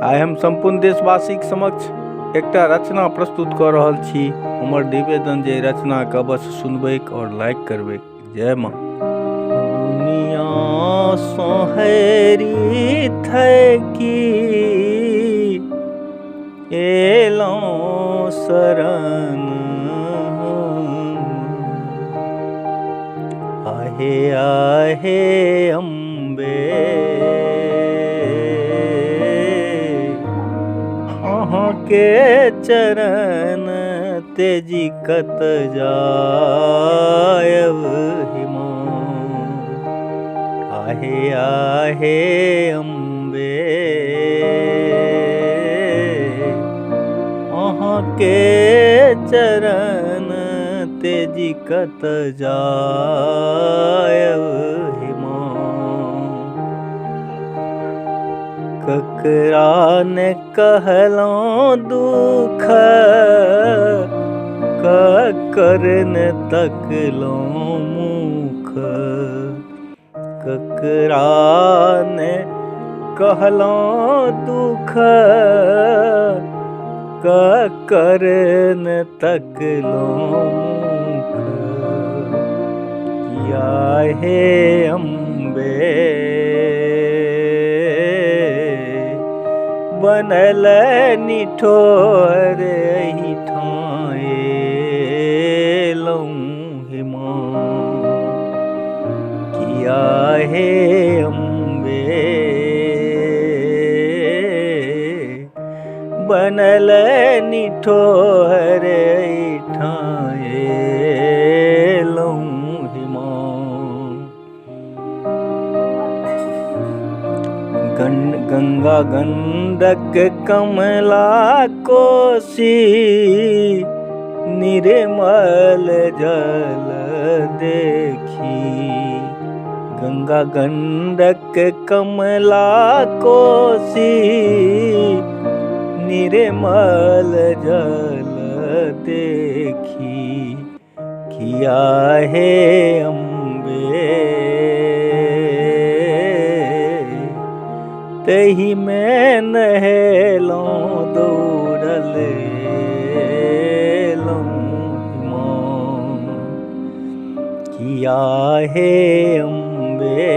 आइ हम संपूर्ण देशवासीक समक्ष एकटा रचना प्रस्तुत कऽ रहल छी। हमर निवेदन जे रचना के बस सुनबैक और लाइक करबैक। जय माँ। दुनिया सोहरी थकी एलौं शरण, आहे आहे अम्बे के चरण तेजी कत जायब हिमा। आहे आहे अम्बे के चरण तेजी कत जायब हिमा। ककरा ने कहलौं दुख ककर ने तकलौं मुख। ककरा ने कहलौं दुख ककर ने तकलौं मुख। किया हे अम्बे बनल निठोर एहिठां एलौं हिमा। किया हे अम्बे बनल निठोर एहिठां एलौं हिमा। गंगा गंडक कमला कोसी निर्मल जल देखी। गंगा गंडक कमला कोसी निर्मल जल देखी। किया हे अम्बे तही में नहेलौं दौड़ल एलौं हिमा। किया हे अम्बे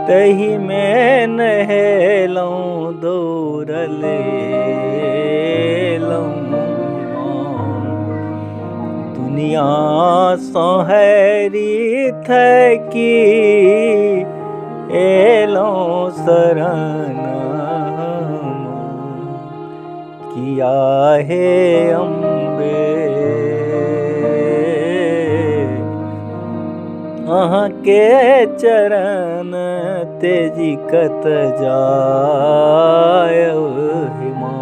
तही में नहेलौं दौड़ल एलौं हिमा। दुनिया सोहरी थकी एलौं शरण हम। किया हे अम्बे के चरण तेजी कत जायब हिमा।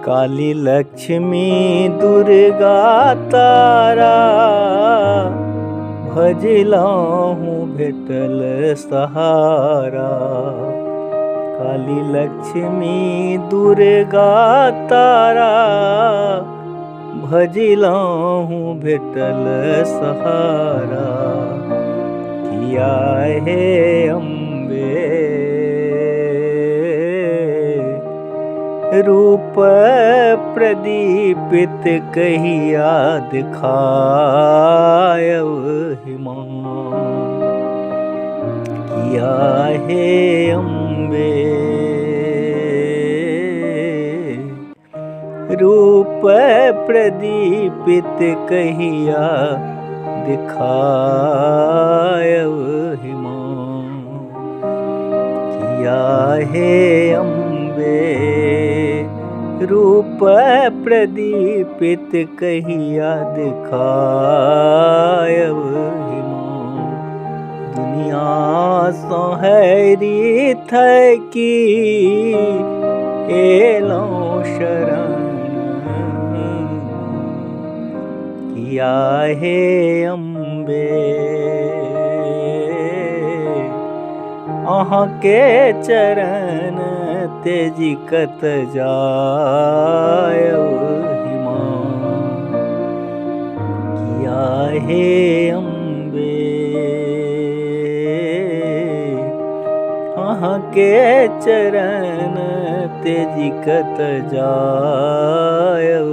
काली लक्ष्मी दुर्गा तारा भजलहुँ भेटल सहारा। काली लक्ष्मी दुर्गा तारा भजलहुँ भेटल सहारा। किया हे अम्बे रूप प्रदीपित कहिया दिखायब हिमा। किया हे अम्बे रूप प्रदीपित कहिया दिखायब हिमा। किया हे अम्बे रूप प्रदीपित कहिया दिखायब हिमा। दुनिया सोहरी थकी एलौं शरण। किया हे अम्बे के चरण तेजी कत जायब हिमा। किया हे अम्बे अहाँ के चरण तेजी कत जायब